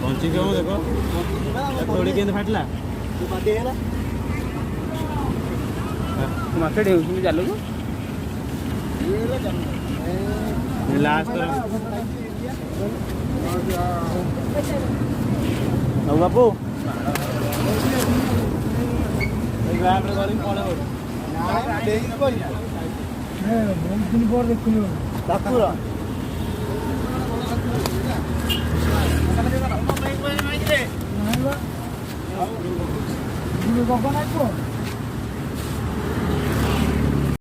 पंची क्यों देखो थोड़ी गेंद फाटला माछ ढेउछुं जाल को लास्ट बापू देखो